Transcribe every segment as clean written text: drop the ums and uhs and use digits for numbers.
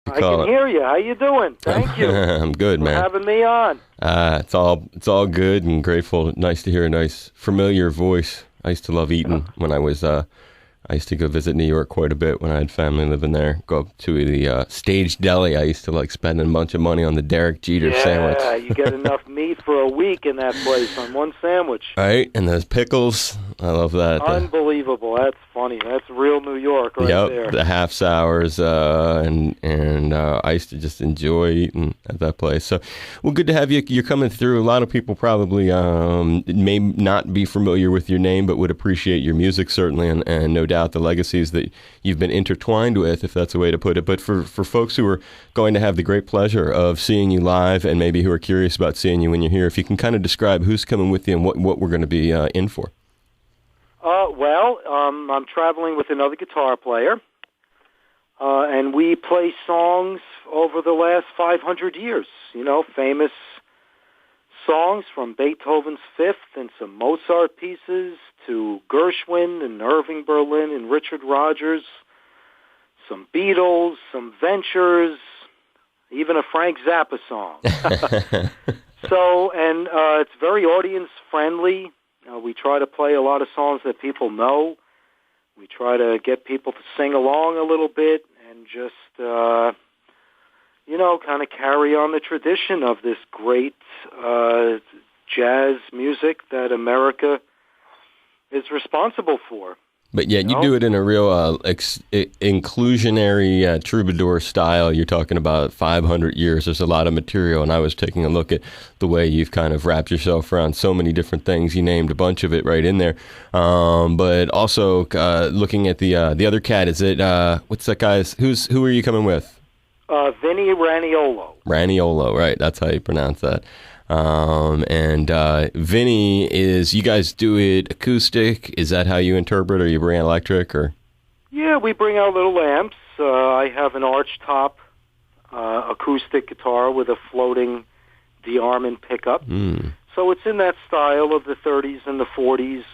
you I call can hear you. How you doing? Thank you. I'm good, man. For having me on. It's all good and grateful. Nice to hear a nice familiar voice. I used to love eating when I used to go visit New York quite a bit when I had family living there. Go up to the Stage Deli. I used to like spending a bunch of money on the Derek Jeter sandwich. Yeah, you get enough meat for a week in that place on one sandwich. Right, and those pickles. I love that. Unbelievable. That's funny. That's real New York right there. The half sours, and I used to just enjoy eating at that place. So, well, good to have you. You're coming through. A lot of people probably may not be familiar with your name, but would appreciate your music certainly, and no doubt the legacies that you've been intertwined with, if that's a way to put it. But for folks who are going to have the great pleasure of seeing you live, and maybe who are curious about seeing you when you're here, if you can kind of describe who's coming with you and what we're going to be in for. I'm traveling with another guitar player, and we play songs over the last 500 years, famous songs from Beethoven's Fifth and some Mozart pieces to Gershwin and Irving Berlin and Richard Rodgers, some Beatles, some Ventures, even a Frank Zappa song. It's very audience-friendly. We try to play a lot of songs that people know. We try to get people to sing along a little bit and just, kind of carry on the tradition of this great jazz music that America is responsible for. But yet you do it in a real inclusionary troubadour style. You're talking about 500 years. There's a lot of material, and I was taking a look at the way you've kind of wrapped yourself around so many different things. You named a bunch of it right in there. But also looking at the other cat, is it, what's that guy's, who are you coming with? Vinny Raniolo. Raniolo, right. That's how you pronounce that. Vinny is, you guys do it acoustic? Is that how you interpret, or you bring electric, or? Yeah, we bring out little amps. I have an arch top acoustic guitar with a floating D-Armand pickup. So it's in that style of the 30s and the 40s,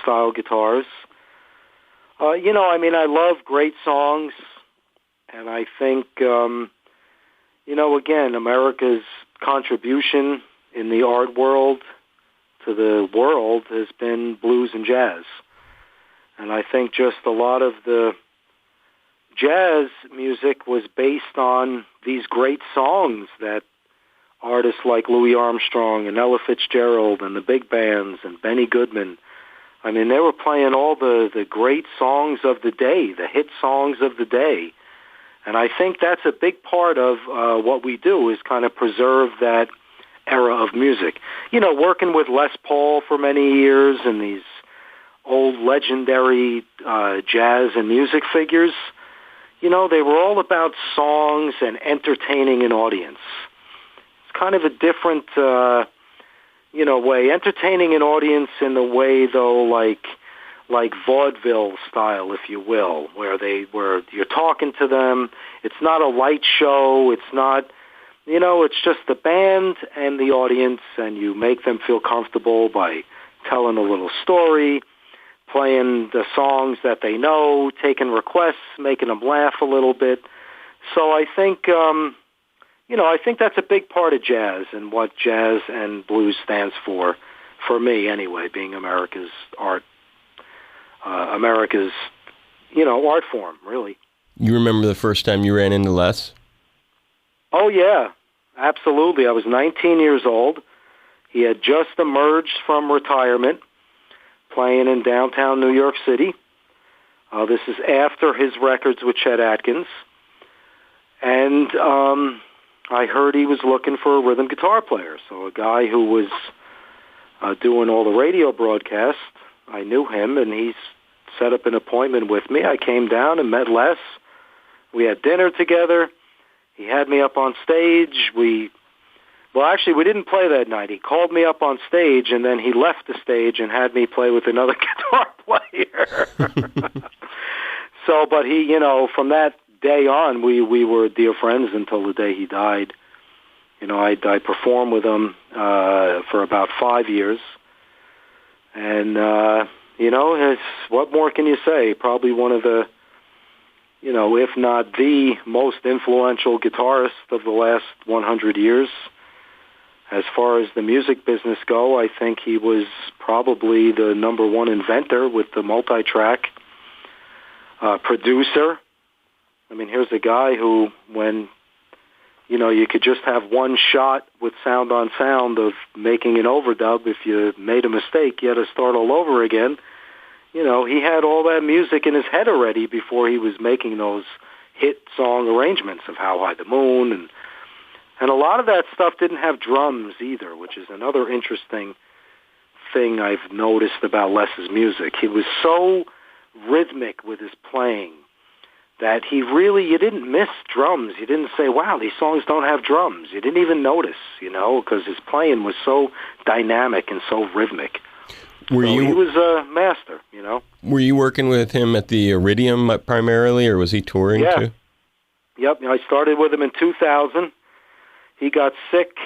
style guitars. I love great songs, and I think, again, America's contribution in the art world to the world has been blues and jazz. And I think just a lot of the jazz music was based on these great songs that artists like Louis Armstrong and Ella Fitzgerald and the big bands and Benny Goodman, they were playing all the great songs of the day, the hit songs of the day. And I think that's a big part of what we do, is kind of preserve that era of music. Working with Les Paul for many years and these old legendary jazz and music figures, they were all about songs and entertaining an audience. It's kind of a different, way. Entertaining an audience in the way, though, like vaudeville style, if you will, where you're talking to them. It's not a light show. It's not, it's just the band and the audience, and you make them feel comfortable by telling a little story, playing the songs that they know, taking requests, making them laugh a little bit. So I think, I think that's a big part of jazz and what jazz and blues stands for me anyway, being America's art form, really. You remember the first time you ran into Les? Oh, yeah, absolutely. I was 19 years old. He had just emerged from retirement, playing in downtown New York City. This is after his records with Chet Atkins. And I heard he was looking for a rhythm guitar player. So a guy who was doing all the radio broadcasts, I knew him, and he set up an appointment with me. I came down and met Les. We had dinner together. He had me up on stage. We didn't play that night. He called me up on stage, and then he left the stage and had me play with another guitar player. But he, from that day on, we were dear friends until the day he died. I performed with him for about 5 years. And, what more can you say? Probably one of the, if not the most influential guitarist of the last 100 years. As far as the music business go, I think he was probably the number one inventor with the multi-track producer. I mean, here's a guy who, when, you could just have one shot with sound on sound of making an overdub. If you made a mistake, you had to start all over again. He had all that music in his head already before he was making those hit song arrangements of How High the Moon. And a lot of that stuff didn't have drums either, which is another interesting thing I've noticed about Les's music. He was so rhythmic with his playing that you didn't miss drums. You didn't say, wow, these songs don't have drums. You didn't even notice, because his playing was so dynamic and so rhythmic. He was a master, Were you working with him at the Iridium primarily, or was he touring too? Yep, I started with him in 2000. He got sick,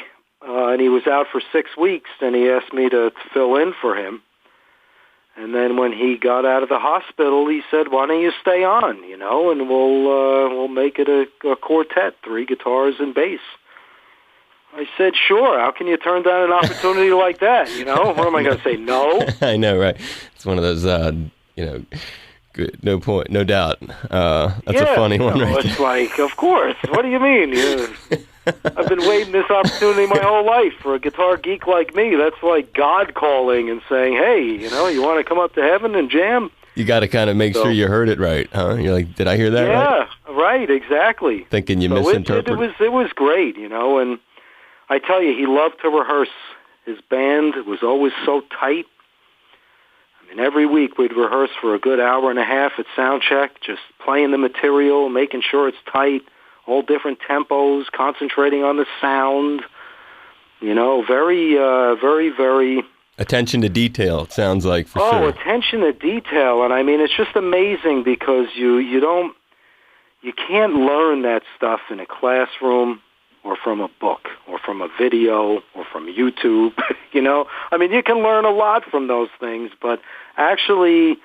and he was out for 6 weeks, and he asked me to fill in for him. And then when he got out of the hospital, he said, why don't you stay on, and we'll make it a quartet, 3 guitars and bass. I said, sure. How can you turn down an opportunity like that, What am I going to say, no? I know, right? It's one of those, good, no point, no doubt. That's a funny one, right? It's like, of course. What do you mean? I've been waiting this opportunity my whole life. For a guitar geek like me, that's like God calling and saying, hey, you want to come up to heaven and jam? You got to kind of make sure you heard it right, huh? You're like, did I hear that right? Yeah, right, exactly. Thinking you misinterpreted. It was great, and I tell you, he loved to rehearse. His band was always so tight. I mean, every week we'd rehearse for a good hour and a half at sound check, just playing the material, making sure it's tight, all different tempos, concentrating on the sound. Very, very, very... Attention to detail, it sounds like, for sure. Oh, attention to detail. And I mean, it's just amazing because you can't learn that stuff in a classroom or from a book or from a video or from YouTube. I mean, you can learn a lot from those things, but actually,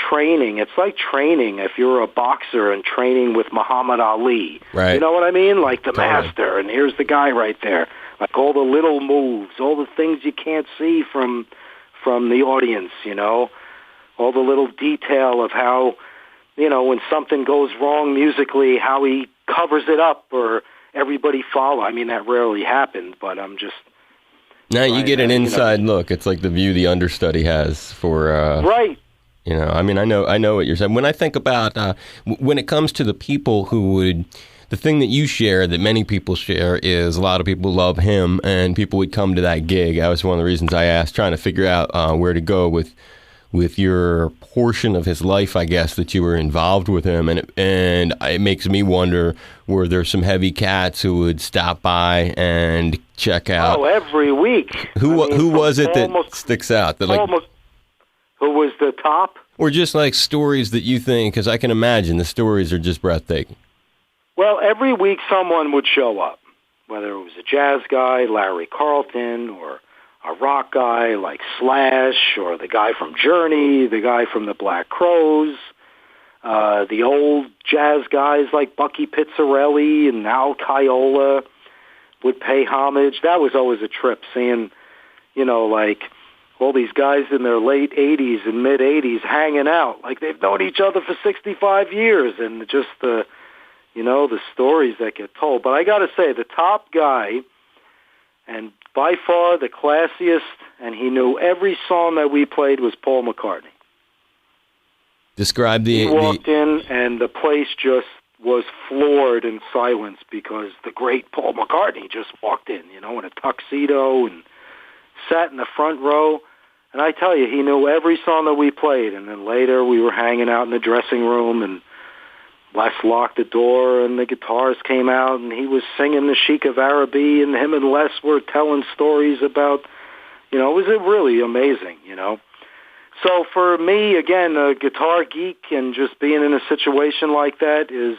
training, it's like training if you're a boxer and training with Muhammad Ali. Right. You know what I mean? Like the master, and here's the guy right there. Like all the little moves, all the things you can't see from the audience, all the little detail of how, when something goes wrong musically, how he covers it up or everybody follow. I mean, that rarely happened, but I'm just... Now you get an inside look. It's like the view the understudy has for... right. I mean, I know what you're saying. When I think about, when it comes to the people who would... The thing that you share, that many people share, is a lot of people love him, and people would come to that gig. That was one of the reasons I asked, trying to figure out where to go with your portion of his life, I guess, that you were involved with him. And it makes me wonder, were there some heavy cats who would stop by and check out? Oh, every week. Who was it that sticks out? That who was the top? Or just like stories that you think, because I can imagine the stories are just breathtaking. Well, every week someone would show up, whether it was a jazz guy, Larry Carlton, or a rock guy like Slash, or the guy from Journey, the guy from the Black Crowes, the old jazz guys like Bucky Pizzarelli and Al Caiola would pay homage. That was always a trip, seeing, like all these guys in their late 80s and mid-80s hanging out. Like they've known each other for 65 years, and just the stories that get told. But I got to say, the top guy, and by far the classiest, and he knew every song that we played, was Paul McCartney. Describe He walked in, and the place just was floored in silence because the great Paul McCartney just walked in, in a tuxedo and sat in the front row. And I tell you, he knew every song that we played. And then later we were hanging out in the dressing room, and Les locked the door, and the guitars came out, and he was singing the Sheik of Araby, and him and Les were telling stories about, it was really amazing, So for me, again, a guitar geek and just being in a situation like that is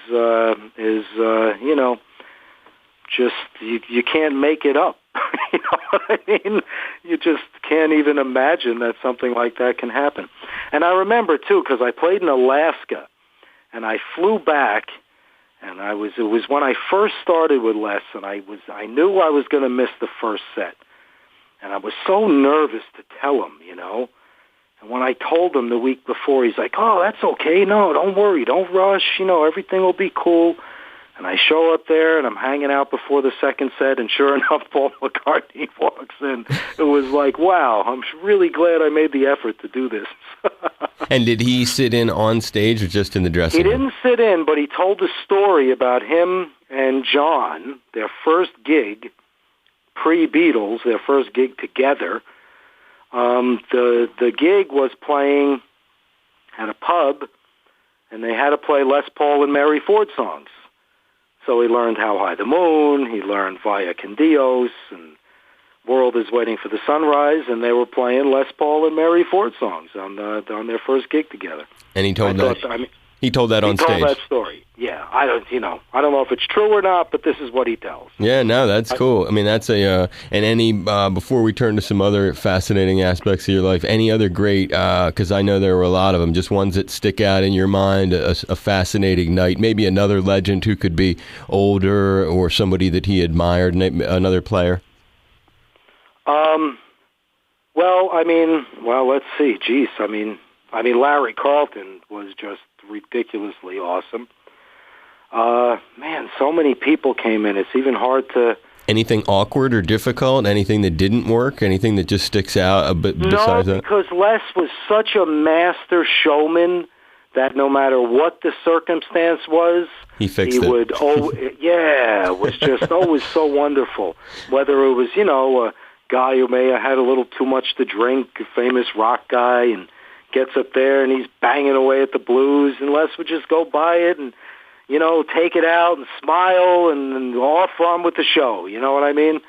just, you can't make it up. I mean, you just can't even imagine that something like that can happen. And I remember, too, because I played in Alaska, and I flew back, and it was when I first started with Les, and I knew I was going to miss the first set. And I was so nervous to tell him, And when I told him the week before, he's like, "Oh, that's okay. No, don't worry. Don't rush. Everything will be cool." And I show up there, and I'm hanging out before the second set, and sure enough, Paul McCartney walks in. It was like, wow, I'm really glad I made the effort to do this. And did he sit in on stage or just in the dressing room? He didn't sit in, but he told a story about him and John, their first gig, pre-Beatles, their first gig together. The gig was playing at a pub, and they had to play Les Paul and Mary Ford songs. So he learned How High the Moon, he learned Via con Dios, and World is Waiting for the Sunrise, and they were playing Les Paul and Mary Ford songs on their first gig together. And he told that on stage. He told that story. Yeah, I don't know if it's true or not, but this is what he tells. Yeah, no, that's cool. I mean, that's and any before we turn to some other fascinating aspects of your life, any other great? Because I know there were a lot of them. Just ones that stick out in your mind. A fascinating night. Maybe another legend who could be older or somebody that he admired. Another player. Let's see. Geez, I mean, Larry Carlton was just ridiculously awesome. Man, so many people came in. It's even hard to... Anything awkward or difficult? Anything that didn't work? Anything that just sticks out a bit besides that? No, because Les was such a master showman that no matter what the circumstance was, he fixed it. It was just always so wonderful. Whether it was, a guy who may have had a little too much to drink, a famous rock guy, and gets up there and he's banging away at the blues, and Les would just go by it and, take it out and smile and off on with the show. You know what I mean?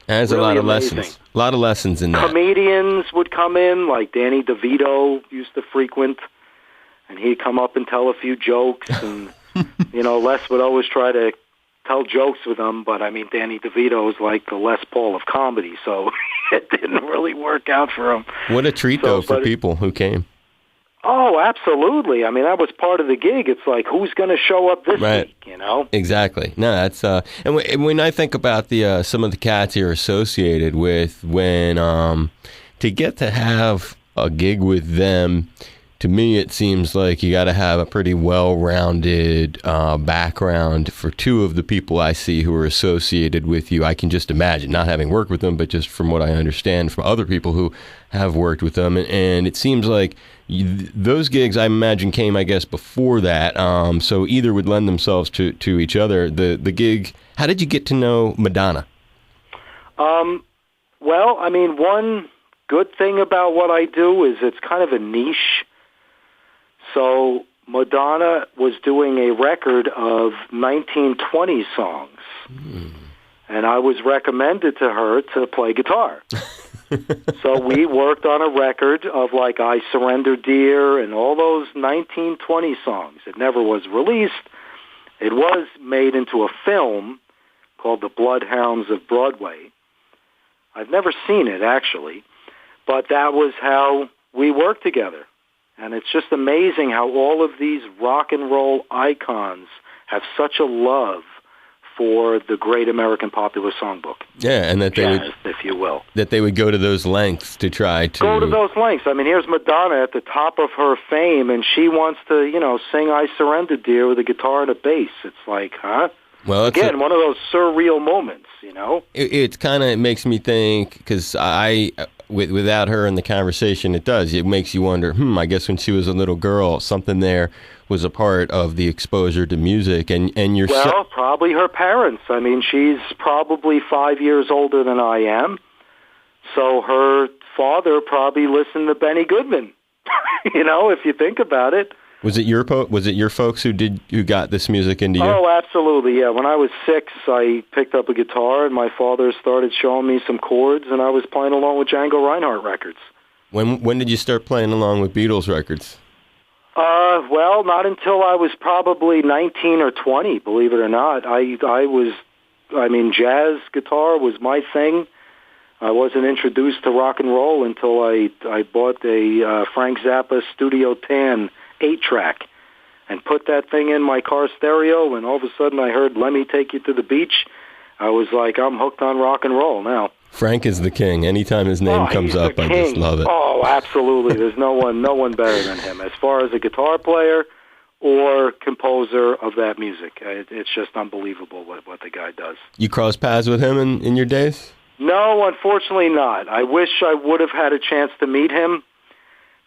There's really a lot of lessons. A lot of lessons in that. Comedians would come in, like Danny DeVito used to frequent, and he'd come up and tell a few jokes, and, Les would always try to tell jokes with him, but Danny DeVito is like the Les Paul of comedy, so it didn't really work out for him. What a treat, though, for people who came. Oh, absolutely. That was part of the gig. It's like, who's going to show up this week, Exactly. No, that's, and when I think about the some of the cats you're associated with, when, to get to have a gig with them, to me, it seems like you got to have a pretty well-rounded background for two of the people I see who are associated with you. I can just imagine, not having worked with them, but just from what I understand from other people who have worked with them. And it seems like those gigs, I imagine, came, I guess, before that. So either would lend themselves to each other. The gig, how did you get to know Madonna? One good thing about what I do is it's kind of a niche. So Madonna was doing a record of 1920 songs, and I was recommended to her to play guitar. So we worked on a record of like I Surrender Dear and all those 1920 songs. It never was released. It was made into a film called The Bloodhounds of Broadway. I've never seen it, actually, but that was how we worked together. And it's just amazing how all of these rock and roll icons have such a love for the great American popular songbook. Yeah, and that they would, if you will, that they would go to those lengths to try to go to those lengths. Here's Madonna at the top of her fame, and she wants to, sing "I Surrender Dear" with a guitar and a bass. It's like, huh? Well, again, one of those surreal moments, It kind of makes me think, because without her in the conversation, it makes you wonder, I guess when she was a little girl, something there was a part of the exposure to music, and you're... Well, probably her parents. She's probably 5 years older than I am, so her father probably listened to Benny Goodman, if you think about it. Was it your folks who got this music into you? Oh, absolutely, yeah. When I was 6, I picked up a guitar, and my father started showing me some chords, and I was playing along with Django Reinhardt records. When did you start playing along with Beatles records? Well, not until I was probably 19 or 20, believe it or not. Jazz guitar was my thing. I wasn't introduced to rock and roll until I bought a Frank Zappa Studio Tan 8-track and put that thing in my car stereo, and all of a sudden I heard "Let Me Take You to the Beach." I was like, I'm hooked on rock and roll now. Frank is the king. Anytime his name comes up, I just love it. Oh, absolutely. There's no one better than him as far as a guitar player or composer of that music. It's just unbelievable what the guy does. You cross paths with him in your days? No, unfortunately not. I wish I would have had a chance to meet him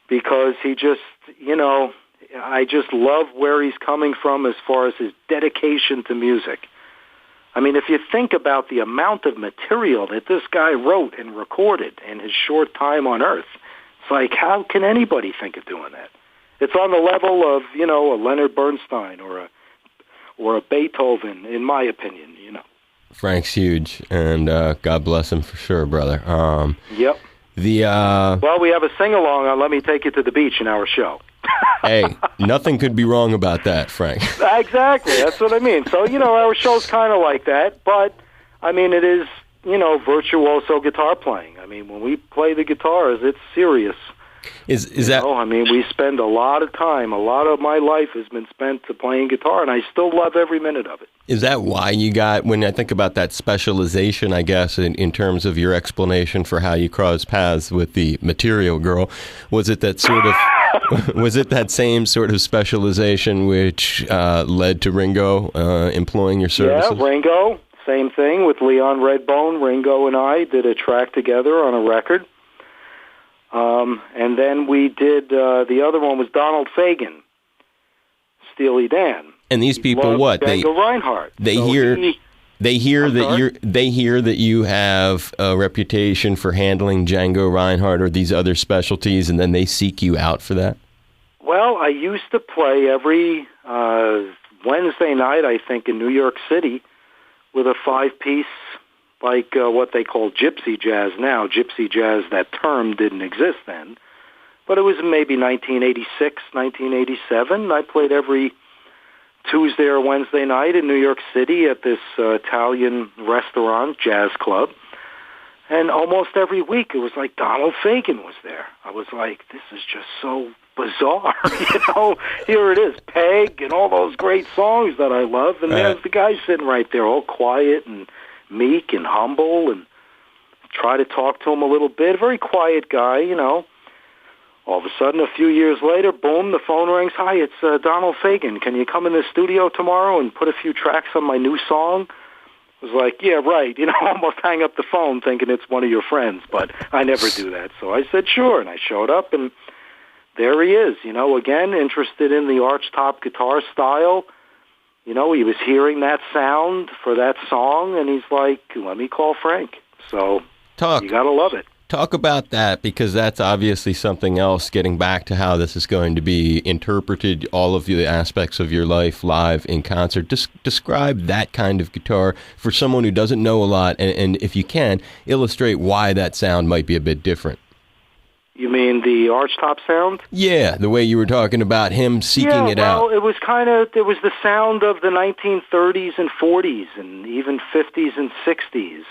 because he just, I just love where he's coming from as far as his dedication to music. I mean, if you think about the amount of material that this guy wrote and recorded in his short time on Earth, it's like, how can anybody think of doing that? It's on the level of, a Leonard Bernstein or a Beethoven, in my opinion, Frank's huge, and God bless him for sure, brother. Yep. Well, we have a sing-along on "Let Me Take You to the Beach" in our show. Hey, nothing could be wrong about that, Frank. Exactly, that's what I mean. So, our show's kind of like that, but, I mean, it is, virtuoso guitar playing. I mean, when we play the guitars, it's serious. Is that... I mean, we spend a lot of time, a lot of my life has been spent to playing guitar, and I still love every minute of it. Is that why you got, when I think about that specialization, I guess, in terms of your explanation for how you crossed paths with the Material Girl, was it that sort of... Was it that same sort of specialization which led to Ringo employing your services? Yeah, Ringo, same thing with Leon Redbone. Ringo and I did a track together on a record. And then we did, the other one was Donald Fagen, Steely Dan. And these people, what? Django Reinhardt. They hear that you have a reputation for handling Django Reinhardt or these other specialties, and then they seek you out for that? Well, I used to play every Wednesday night, I think, in New York City with a 5-piece, like what they call gypsy jazz now. Gypsy jazz, that term didn't exist then. But it was maybe 1986, 1987. I played every Tuesday or Wednesday night in New York City at this Italian restaurant, jazz club. And almost every week it was like Donald Fagen was there. I was like, this is just so bizarre. Here it is, Peg and all those great songs that I love. And there's the guy sitting right there all quiet and meek and humble, and try to talk to him a little bit. Very quiet guy, All of a sudden, a few years later, boom, the phone rings. Hi, it's Donald Fagen. Can you come in the studio tomorrow and put a few tracks on my new song? I was like, yeah, right. Almost hang up the phone thinking it's one of your friends, but I never do that. So I said, sure, and I showed up, and there he is, again, interested in the archtop guitar style. He was hearing that sound for that song, and he's like, let me call Frank. So you got to love it. Talk about that, because that's obviously something else, getting back to how this is going to be interpreted, all of the aspects of your life live in concert. Describe that kind of guitar for someone who doesn't know a lot, and if you can, illustrate why that sound might be a bit different. You mean the archtop sound? Yeah, the way you were talking about him seeking it out. Well, it was the sound of the 1930s and 40s and even 50s and 60s.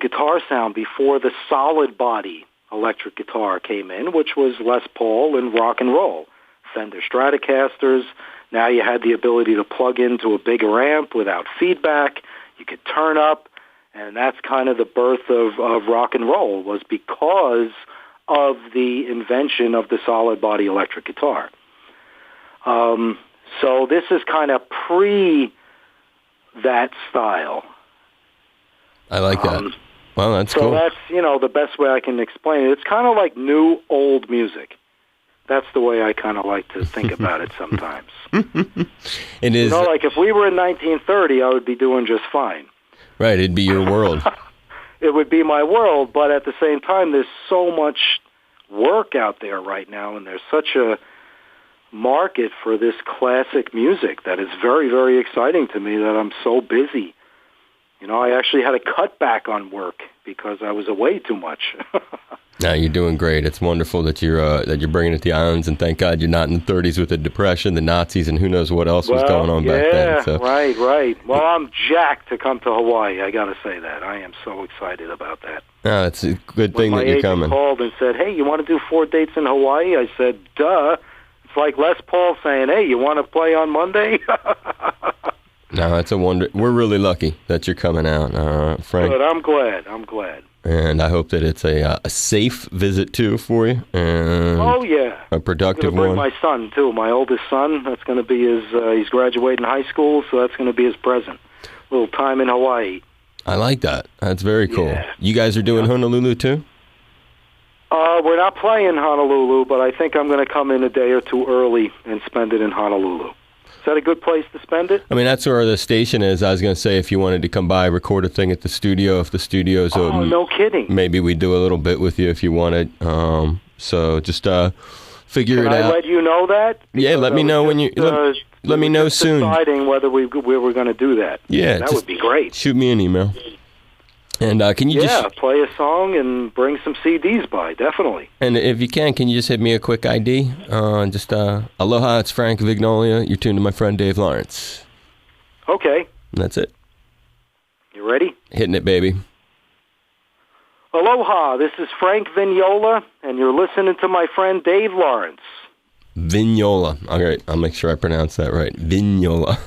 Guitar sound before the solid body electric guitar came in, which was Les Paul and rock and roll. Fender Stratocasters. Now you had the ability to plug into a bigger amp without feedback. You could turn up, and that's kind of the birth of rock and roll, was because of the invention of the solid body electric guitar. So this is kind of pre that style. I like that. Well, that's cool. So that's, the best way I can explain it. It's kind of like new old music. That's the way I kind of like to think about it sometimes. It is. Like if we were in 1930, I would be doing just fine. Right, it'd be your world. It would be my world, but at the same time, there's so much work out there right now, and there's such a market for this classic music that is very, very exciting to me that I'm so busy. I actually had to cut back on work because I was away too much. No, you're doing great. It's wonderful that you're bringing it to the islands, and thank God you're not in the 30s with the Depression, the Nazis, and who knows what else was going on back then. So. Right. Well, I'm jacked to come to Hawaii. I got to say that. I am so excited about that. No, it's a good thing that you're coming. My agent called and said, "Hey, you want to do 4 dates in Hawaii?" I said, "Duh." It's like Les Paul saying, "Hey, you want to play on Monday?" No, that's a wonder. We're really lucky that you're coming out, Frank. Good. I'm glad. And I hope that it's a safe visit, too, for you. And a productive one. I'm going to bring my son, too, my oldest son. That's going to be he's graduating high school, so that's going to be his present. A little time in Hawaii. I like that. That's very cool. Yeah. You guys are doing Honolulu, too? We're not playing Honolulu, but I think I'm going to come in a day or two early and spend it in Honolulu. Is that a good place to spend it? I mean, that's where the station is. I was going to say if you wanted to come by, record a thing at the studio, if the studio's open. No kidding. Maybe we'd do a little bit with you if you wanted. So just figure it out. Can I let you know that? Yeah, let me know when you... let me know soon. Deciding whether we were going to do that. Yeah. That would be great. Shoot me an email. And can you just... play a song and bring some CDs by, definitely. And if you can you just hit me a quick ID? Just, aloha, it's Frank Vignola. You're tuned to my friend Dave Lawrence. Okay. And that's it. You ready? Hitting it, baby. Aloha, this is Frank Vignola, and you're listening to my friend Dave Lawrence. Vignola. All right, I'll make sure I pronounce that right. Vignola.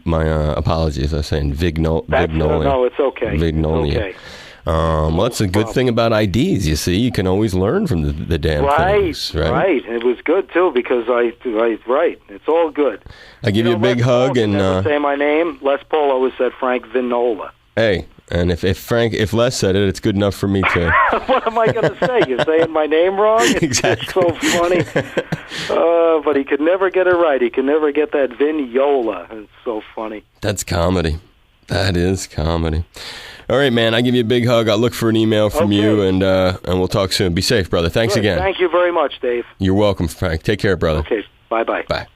My apologies. I was saying Vignolia. No, it's okay. Vignolia. It's okay. Well, that's a good thing about IDs. You see, you can always learn from the damn things. Right. It was good too because it's all good. I give you a big hug and say my name. Les Paul always said Frank Vignola. Hey, and if Les said it, it's good enough for me too. What am I going to say? You're saying my name wrong? Exactly. It's so funny. But he could never get it right. He could never get that Vignola. It's so funny. That's comedy. That is comedy. All right, man. I give you a big hug. I'll look for an email from you, and we'll talk soon. Be safe, brother. Thanks again. Thank you very much, Dave. You're welcome, Frank. Take care, brother. Okay. Bye-bye. Bye.